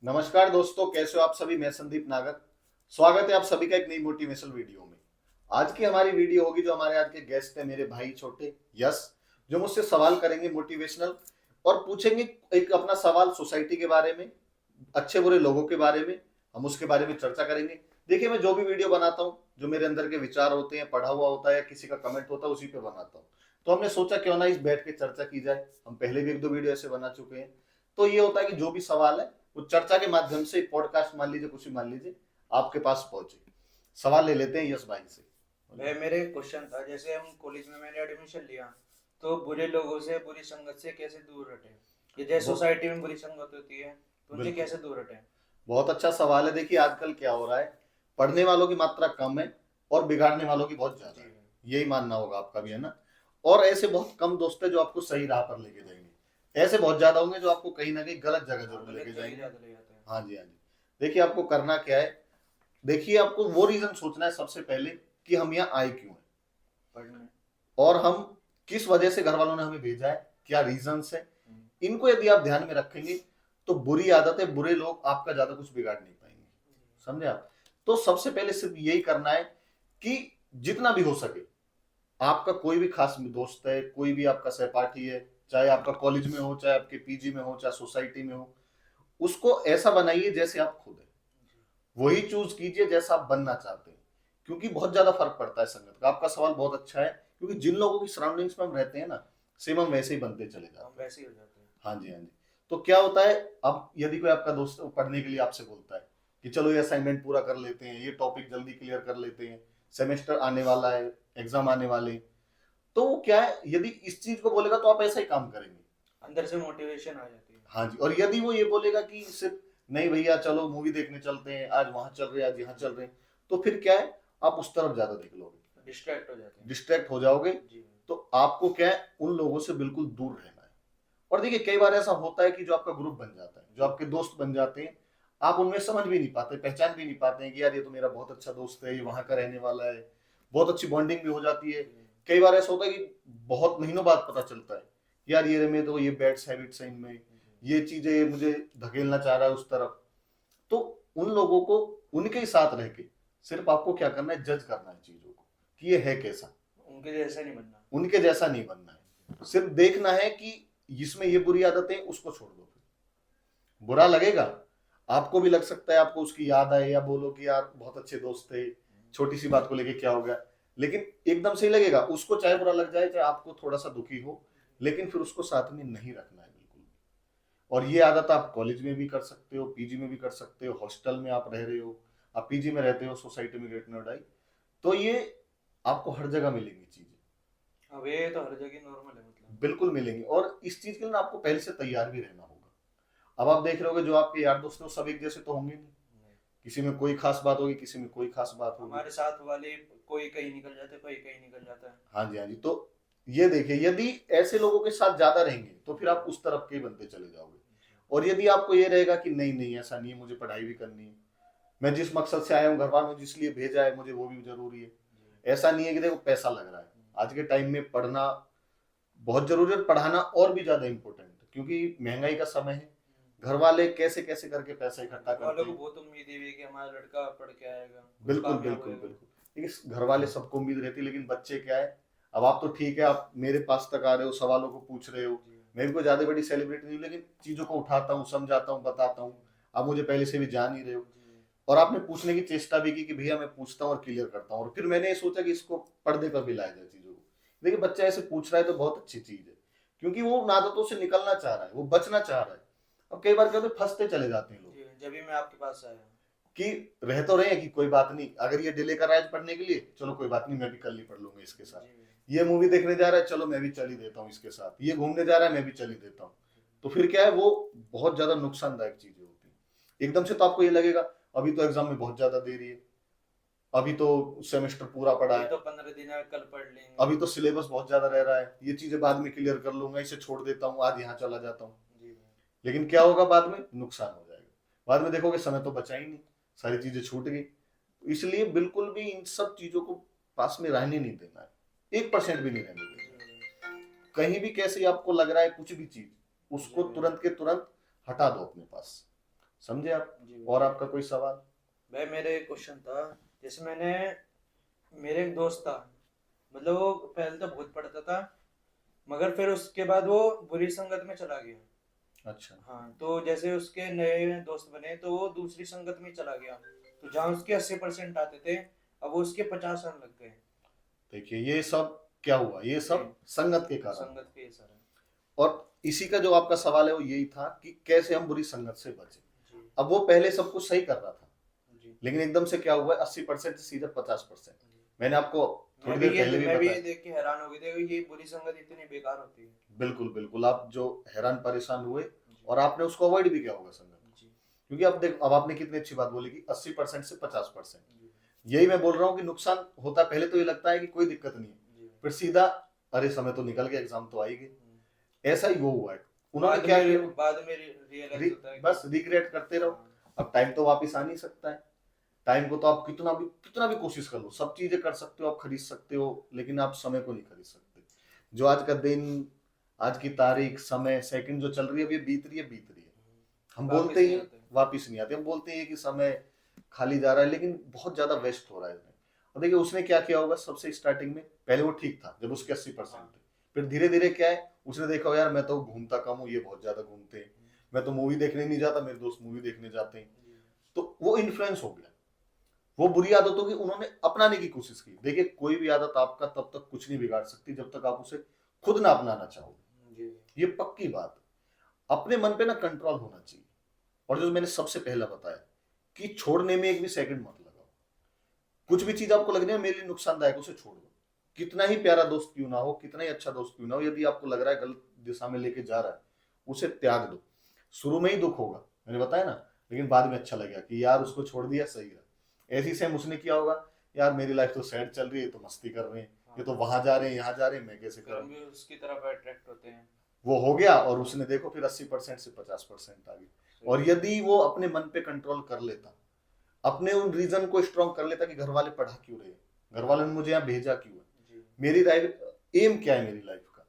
नमस्कार दोस्तों, कैसे हो आप सभी। मैं संदीप नागर। स्वागत है आप सभी का एक नई मोटिवेशनल वीडियो में। आज की हमारी वीडियो होगी, जो हमारे आज के गेस्ट हैं मेरे भाई छोटे यस, जो मुझसे सवाल करेंगे मोटिवेशनल और पूछेंगे एक अपना सवाल सोसाइटी के बारे में, अच्छे बुरे लोगों के बारे में। हम उसके बारे में चर्चा करेंगे। देखिए, मैं जो भी वीडियो बनाता हूँ, जो मेरे अंदर के विचार होते हैं, पढ़ा हुआ होता है या किसी का कमेंट होता है, उसी पे बनाता हूँ। तो हमने सोचा क्यों ना इस बैठ के चर्चा की जाए। हम पहले भी एक दो वीडियो ऐसे बना चुके हैं। तो ये होता है कि जो भी सवाल है वो चर्चा के माध्यम से, पॉडकास्ट मान लीजिए, कुछ भी मान लीजिए, आपके पास पहुंचे। सवाल ले लेते हैं यस भाई से। भाई मेरे क्वेश्चन था, जैसे हम कॉलेज में मैंने एडमिशन लिया तो बुरे लोगों से, बुरी संगत से कैसे दूर हटे। ये जैसे वो सोसाइटी में बुरी संगत होती है तो उनसे बिल्कुल कैसे दूर हटे। बहुत अच्छा सवाल है। देखिए, आजकल क्या हो रहा है, पढ़ने वालों की मात्रा कम है और बिगाड़ने वालों की बहुत ज्यादा जी है। भाई। यही मानना होगा आपका भी, है ना। और ऐसे बहुत कम दोस्त है जो आपको सही राह पर लेके जाएंगे। ऐसे बहुत ज्यादा होंगे जो आपको कहीं ना कहीं गलत जगह हाँ, जरूर लेके गलत जगह जाएंगे। ज्यादा ले जाते हैं। हाँ जी, हाँ जी। देखिए, आपको करना क्या है। देखिए, आपको वो रीजन सोचना है सबसे पहले कि हम यहाँ आए क्यों हैं, पढ़ने। और हम किस वजह से घर वालों ने हमें भेजा है, क्या रीजंस है। हम्म। इनको यदि आप ध्यान में रखेंगे तो बुरी आदतें, बुरे लोग आपका ज्यादा कुछ बिगाड़ नहीं पाएंगे। समझे आप। तो सबसे पहले सिर्फ यही करना है कि जितना भी हो सके, आपका कोई भी खास दोस्त है, कोई भी आपका सहपाठी है, चाहे आपका कॉलेज में हो, चाहे आपके पीजी में हो, चाहे सोसाइटी में हो, उसको ऐसा बनाइए जैसे आप खुद है। वही चूज कीजिए जैसा आप बनना चाहते हैं। क्योंकि बहुत ज्यादा फर्क पड़ता है संगत का। आपका सवाल बहुत अच्छा है, क्योंकि जिन लोगों की सराउंडिंग्स में हम रहते हैं ना, सेम हम वैसे ही बनते चले हम जाते हैं। वैसे ही हो जाते हैं। हाँ जी, हाँ जी। तो क्या होता है, अब यदि कोई आपका दोस्त पढ़ने के लिए आपसे बोलता है कि चलो ये असाइनमेंट पूरा कर लेते हैं, ये टॉपिक जल्दी क्लियर कर लेते हैं, सेमेस्टर आने वाला है, एग्जाम आने वाले हैं, तो वो क्या है, यदि इस चीज को बोलेगा तो आप ऐसा ही काम करेंगे। अंदर से मोटिवेशन आ जाती है। हाँ जी। और यदि वो ये बोलेगा कि सिर्फ नहीं भैया चलो मूवी देखने चलते हैं, आज वहां चल रहे हैं, आज यहाँ चल रहे हैं, तो फिर क्या है, आप उस तरफ ज्यादा देख लोगे, डिस्ट्रैक्ट हो जाते हैं। डिस्ट्रैक्ट हो जाओगे। जी भाई। तो आपको क्या है, उन लोगों से बिल्कुल दूर रहना है। और देखिए, कई बार ऐसा होता है कि जो आपका ग्रुप बन जाता है, जो आपके दोस्त बन जाते हैं, आप उनमें समझ भी नहीं पाते, पहचान भी नहीं पाते हैं कि यार ये तो मेरा बहुत अच्छा दोस्त है, ये वहां का रहने वाला है। बहुत अच्छी बॉन्डिंग भी हो जाती है। जी भाई। कई बार ऐसा होता है कि बहुत महीनों बाद पता चलता है, यार ये में तो ये बैड हैबिट्स है इनमें, जी। ये चीजें मुझे धकेलना चाह रहा है उस तरफ। तो उन लोगों को उनके ही साथ रह के सिर्फ आपको क्या करना है, जज करना है चीजों को कि ये है कैसा। उनके जैसा नहीं बनना। उनके जैसा नहीं बनना है, सिर्फ देखना है कि इसमें ये बुरी आदतें, उसको छोड़ दो। बुरा लगेगा, आपको भी लग सकता है, आपको उसकी याद आए, या बोलो कि यार बहुत अच्छे दोस्त थे, छोटी सी बात को लेके क्या हो गया। लेकिन एकदम से ही लगेगा उसको, चाहे बुरा लग जाए, चाहे आपको थोड़ा सा दुखी हो, लेकिन फिर उसको साथ में नहीं रखना है बिल्कुल भी। और ये आदत आप कॉलेज में भी कर सकते हो, पीजी में भी कर सकते हो, हॉस्टल में आप रह रहे हो, आप पीजी में रहते हो, सोसाइटी में ग्रेट नोएडा, तो ये आपको हर जगह मिलेंगी चीजें। अब ये तो हर जगह नॉर्मल है मतलब। बिल्कुल मिलेंगी, और इस चीज के लिए ना आपको पहले से तैयार भी रहना होगा। अब आप देख रहे होगे, जो आपके यार दोस्त हैं वो सब एक जैसे तो होंगे नहीं। नहीं। किसी में कोई खास बात होगी, किसी में कोई खास बात होगी। हमारे साथ वाले कोई कहीं निकल जाते, कोई कहीं निकल जाता है। हाँ जी, हाँ जी। तो ये देखिए, यदि ऐसे लोगों के साथ ज्यादा रहेंगे तो फिर आप उस तरफ के बनते चले जाओगे। और यदि आपको ये रहेगा कि नहीं नहीं, ऐसा नहीं है, मुझे पढ़ाई भी करनी है, मैं जिस मकसद से आया हूँ, घर वालों ने जिस लिए भेजा है, मुझे वो भी जरूरी है। ऐसा नहीं है कि देखो पैसा लग रहा है, आज के टाइम में पढ़ना बहुत जरूरी है, पढ़ाना और भी ज्यादा इंपॉर्टेंट है, क्योंकि महंगाई का समय है। घर वाले कैसे कैसे करके पैसा इकट्ठा घर करते वालों को हैं। बहुत उम्मीद है कि हमारा लड़का पढ़ के आएगा, कुछ बिल्कुल कामयाब बिल्कुल होएगा। बिल्कुल। देखिए, घर वाले सबको उम्मीद रहती है, लेकिन बच्चे क्या है। अब आप तो ठीक है, आप मेरे पास तक आ रहे हो, सवालों को पूछ रहे हो। जी। मैं भी कोई ज्यादा बड़ी सेलिब्रिटी नहीं हूं, लेकिन चीजों को उठाता हूँ, समझाता हूँ, बताता हूँ। आप मुझे पहले से भी जान ही रहे हो। जी। और आपने पूछने की चेष्टा भी की कि भैया मैं पूछता हूँ और क्लियर करता हूँ, और फिर मैंने ये सोचा कि इसको पर्दे पर भी लाया जाए चीजों को। देखिए, बच्चा ऐसे पूछ रहा है तो बहुत अच्छी चीज है, क्योंकि वो उन आदतों से निकलना चाह रहा है, वो बचना चाह रहा है। अब कई बार क्या होता है, फंसते चले जाते हैं लोग जी, जब भी मैं आपके पास आया। कि रह तो रहे हैं कि कोई बात नहीं, अगर ये डिले कर रहा है पढ़ने के लिए, चलो कोई बात नहीं, मैं भी कल ही पढ़ लूंगा इसके साथ। जी। ये मूवी देखने जा रहा है, चलो मैं भी चल ही देता हूँ इसके साथ। ये घूमने जा रहा है, मैं भी चल ही देता हूँ। तो फिर क्या है, वो बहुत ज्यादा नुकसानदायक चीजें होती है। एकदम से तो आपको ये लगेगा अभी तो एग्जाम में बहुत ज्यादा देरी है, अभी तो सेमेस्टर पूरा पड़ा अभी है, तो 15 दिन है, कल पढ़ लेंगे। अभी तो सिलेबस बहुत ज्यादा रह रहा है, ये चीजें बाद में क्लियर कर लूंगा, इसे छोड़ देता हूँ, आज यहाँ चला जाता हूँ। जी भाई। लेकिन क्या होगा, बाद में नुकसान हो जाएगा। बाद में देखोगे समय तो बचा ही नहीं, सारी चीजें छूट गई। इसलिए बिल्कुल भी इन सब चीजों को पास में रहने नहीं देना है, 1% भी नहीं रहने जी देना भाई। है। कहीं भी कैसे आपको लग रहा है कुछ भी चीज, जी उसको भाई। तुरंत के तुरंत हटा दो अपने पास। समझे आप? जी और आपका कोई सवाल? भाई, मेरे एक क्वेश्चन था। जैसे मेरे एक दोस्त था, मतलब वो पहले तो बहुत पढ़ता था, मगर फिर उसके बाद वो बुरी संगत में चला गया। अच्छा। हाँ, तो जैसे उसके नए दोस्त बने तो वो दूसरी संगत में चला गया, तो जहाँ उसके 80% आते थे, अब वो उसके 50 आने लग गए। देखिए ये सब क्या हुआ, ये जी, सब संगत के कारण। संगत के असर है। और इसी का जो आपका सवाल है वो यही था कि कैसे हम बुरी संगत से बचें। जी अब वो पहले सब कुछ सही कर रहा था, जी लेकिन एकदम से क्या हुआ, 80% से सीधे 50%। मैंने आपको थोड़ी देर पहले भी मैं भी ये बताया। देख के हैरान हो गई थी, ये बुरी संगत इतनी बेकार होती है। बिल्कुल बिल्कुल, आप जो हैरान परेशान हुए, जी और आपने उसको अवॉइड भी किया होगा संगत को। जी क्योंकि अब देख, अब आपने कितनी अच्छी बात बोली कि 80% से 50%। जी यही मैं बोल रहा हूँ कि नुकसान होता है, पहले तो ये लगता है कि कोई दिक्कत नहीं है, जी। फिर सीधा अरे समय तो निकल गया, एग्जाम तो आएगी। ऐसा ही वो हुआ है। उन्होंने बाद क्या में किया, रियलाइज होता है कि बस रिग्रेट करते रहो। हाँ। अब टाइम तो वापस आ नहीं सकता है। टाइम को तो आप कितना भी कोशिश कर लो, सब चीजें कर सकते हो, आप खरीद सकते हो, लेकिन आप समय को नहीं खरीद सकते। जो आज का दिन, आज की तारीख, समय, सेकंड जो चल रही है, अब ये बीत रही है, बीत रही है। हम वापस बोलते ही नहीं हैं, आते। वापिस नहीं आते। हम बोलते हैं कि समय खाली जा रहा है, लेकिन बहुत ज्यादा वेस्ट हो रहा है इसमें। और देखिए उसने क्या किया होगा, सबसे स्टार्टिंग में पहले वो ठीक था जब उसके 80% हाँ। थे। फिर धीरे धीरे क्या है, उसने देखा हो यार मैं तो घूमता कम हूँ, ये बहुत ज्यादा घूमते हैं, मैं तो मूवी देखने नहीं जाता, मेरे दोस्त मूवी देखने जाते हैं। तो वो इन्फ्लुएंस हो गया, वो बुरी आदतों की उन्होंने अपनाने की कोशिश की। देखिए कोई भी आदत आपका तब तक कुछ नहीं बिगाड़ सकती जब तक आप उसे खुद ना अपनाना चाहो, जी ये पक्की बात है। अपने मन पे ना कंट्रोल होना चाहिए। और जो मैंने सबसे पहला बताया कि छोड़ने में एक भी सेकंड मत लगाओ। कुछ भी चीज आपको लग रही है मेरे लिए नुकसानदायक, उसे छोड़ दो। कितना ही प्यारा दोस्त क्यों ना हो, कितना ही अच्छा दोस्त क्यों ना हो, यदि आपको लग रहा है गलत दिशा में लेके जा रहा है, उसे त्याग दो। शुरू में ही दुख होगा, मैंने बताया ना, लेकिन बाद में अच्छा लगेगा कि यार उसको छोड़ दिया, सही रहा। ऐसी सेम उसने किया होगा, यार मेरी लाइफ तो सैड चल रही है, तो मस्ती कर रहे हैं, ये तो वहां जा रहे हैं, यहाँ जा रहे हैं, मैं कैसे फिर हम करूं। भी उसकी तरफ अट्रैक्ट होते हैं। वो हो गया, और उसने देखो फिर 80% से 50% आ गई। और यदि वो अपने मन पे कंट्रोल कर लेता, अपने उन रीजन को स्ट्रॉन्ग कर लेता कि घर वाले पढ़ा क्यों रहे, घर वालों ने मुझे यहाँ भेजा क्यों है, जी मेरी लाइफ, एम क्या है मेरी लाइफ का,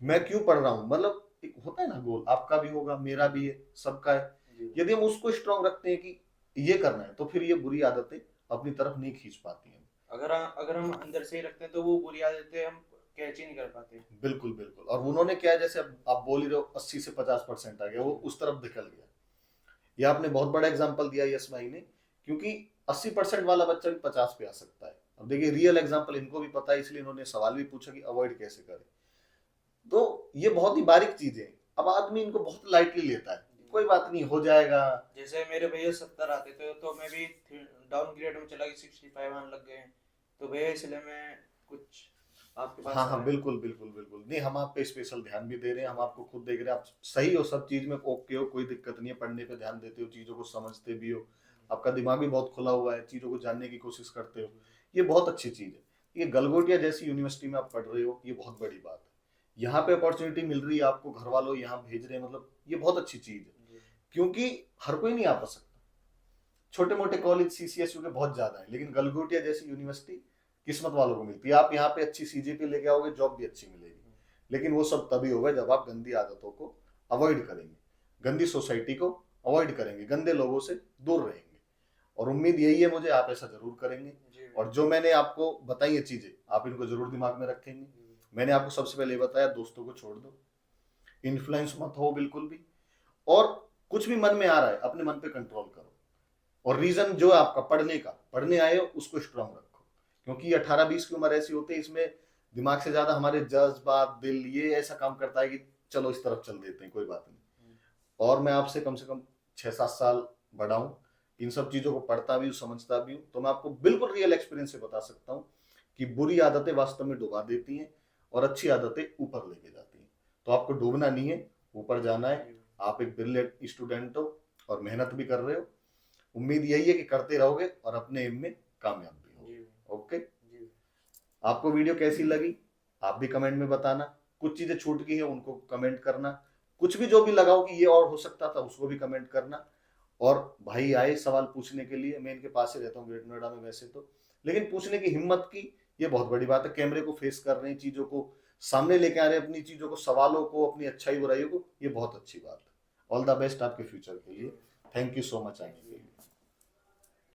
जी मैं क्यों पढ़ रहा हूँ, मतलब एक होता है ना गोल, आपका भी होगा, मेरा भी है, सबका है। जी। यदि हम उसको स्ट्रॉन्ग रखते हैं कि ये करना है, तो फिर ये बुरी आदतें अपनी तरफ नहीं खींच पाती हैं। अगर हम अंदर से ही रखते हैं तो वो बुरी आदतें हम कैच ही नहीं कर पाते। बिल्कुल बिल्कुल। और उन्होंने क्या है, जैसे अब आप बोल ही रहे हो 80 से 50% आ गया, वो उस तरफ निकल गया। ये आपने बहुत बड़ा एग्जाम्पल दिया यस भाई ने, क्योंकि 80% वाला बच्चा भी 50 पे आ सकता है। अब देखिए रियल एग्जाम्पल इनको भी पता है, इसलिए इन्होंने सवाल भी पूछा कि अवॉइड कैसे करें। तो ये बहुत ही बारीक चीजें हैं। अब आदमी इनको बहुत लाइटली लेता है, कोई बात नहीं, हो जाएगा। जैसे मेरे भैया 70 आते थे, तो मैं भी डाउन ग्रेड में चला गया, 65 आने लग गए। तो भैया इसलिए मैं कुछ आपके पास हाँ हाँ, आया। बिल्कुल बिल्कुल बिल्कुल, नहीं हम आप पे स्पेशल ध्यान भी दे रहे हैं, हम आपको खुद देख रहे हैं, आप सही हो सब चीज में, ओके हो, कोई दिक्कत नहीं है, पढ़ने पे ध्यान देते हो, चीजों को समझते भी हो, आपका दिमाग भी बहुत खुला हुआ है, चीजों को जानने की कोशिश करते हो, ये बहुत अच्छी चीज है। ये गलगोटिया जैसी यूनिवर्सिटी में आप पढ़ रहे हो, ये बहुत बड़ी बात है। यहाँ पे अपॉर्चुनिटी मिल रही है आपको, घर वालों यहाँ भेज रहे हैं, मतलब ये बहुत अच्छी चीज है। क्योंकि हर कोई नहीं आ पा सकता, छोटे मोटे कॉलेज सीसीएसयू के बहुत ज्यादा है, लेकिन गलगोटिया जैसी यूनिवर्सिटी किस्मत वालों को मिलती है। आप यहाँ पे अच्छी सीजीपी लेके आओगे, जॉब भी अच्छी मिलेगी, लेकिन वो सब तभी होगा जब आप गंदी आदतों को अवॉइड करेंगे, गंदी सोसाइटी को अवॉइड करेंगे, गंदे लोगों से दूर रहेंगे। और उम्मीद यही है मुझे, आप ऐसा जरूर करेंगे। और जो मैंने आपको बताई ये चीजें, आप इनको जरूर दिमाग में रखेंगे। मैंने आपको सबसे पहले बताया, दोस्तों को छोड़ दो, इन्फ्लुएंस मत हो बिल्कुल भी, और कुछ भी मन में आ रहा है अपने मन पे कंट्रोल करो। और रीजन जो है आपका पढ़ने का, पढ़ने आए हो उसको स्ट्रांग रखो, क्योंकि 18-20 की उम्र ऐसी होती है, इसमें दिमाग से ज्यादा हमारे जज्बात, दिल, ये ऐसा काम करता है कि चलो इस तरफ चल देते हैं, कोई बात नहीं। और मैं आपसे कम से कम 6-7 साल बड़ा हूं, इन सब चीजों को पढ़ता भी हूँ, समझता भी हूँ, तो मैं आपको बिल्कुल रियल एक्सपीरियंस से बता सकता हूँ कि बुरी आदतें वास्तव में डुबा देती हैं, और अच्छी आदतें ऊपर लेके जाती हैं। तो आपको डूबना नहीं है, ऊपर जाना है। आप एक ब्रिलियंट स्टूडेंट हो और मेहनत भी कर रहे हो, उम्मीद यही है कि करते रहोगे और अपने एम में कामयाब भी होगे। ओके, आपको वीडियो कैसी लगी आप भी कमेंट में बताना, कुछ चीजें छूट गई है उनको कमेंट करना, कुछ भी जो भी लगाओ कि ये और हो सकता था उसको भी कमेंट करना। और भाई आए सवाल पूछने के लिए, मैं इनके पास ही रहता हूँ ग्रेट नोएडा में वैसे तो, लेकिन पूछने की हिम्मत की, ये बहुत बड़ी बात है। कैमरे को फेस कर रहे हैं, चीजों को सामने लेके आ रहे हैं, अपनी चीजों को, सवालों को, अपनी अच्छाई बुराइयों को, ये बहुत अच्छी बात है। ऑल द बेस्ट आपके फ्यूचर के लिए। Thank you so much.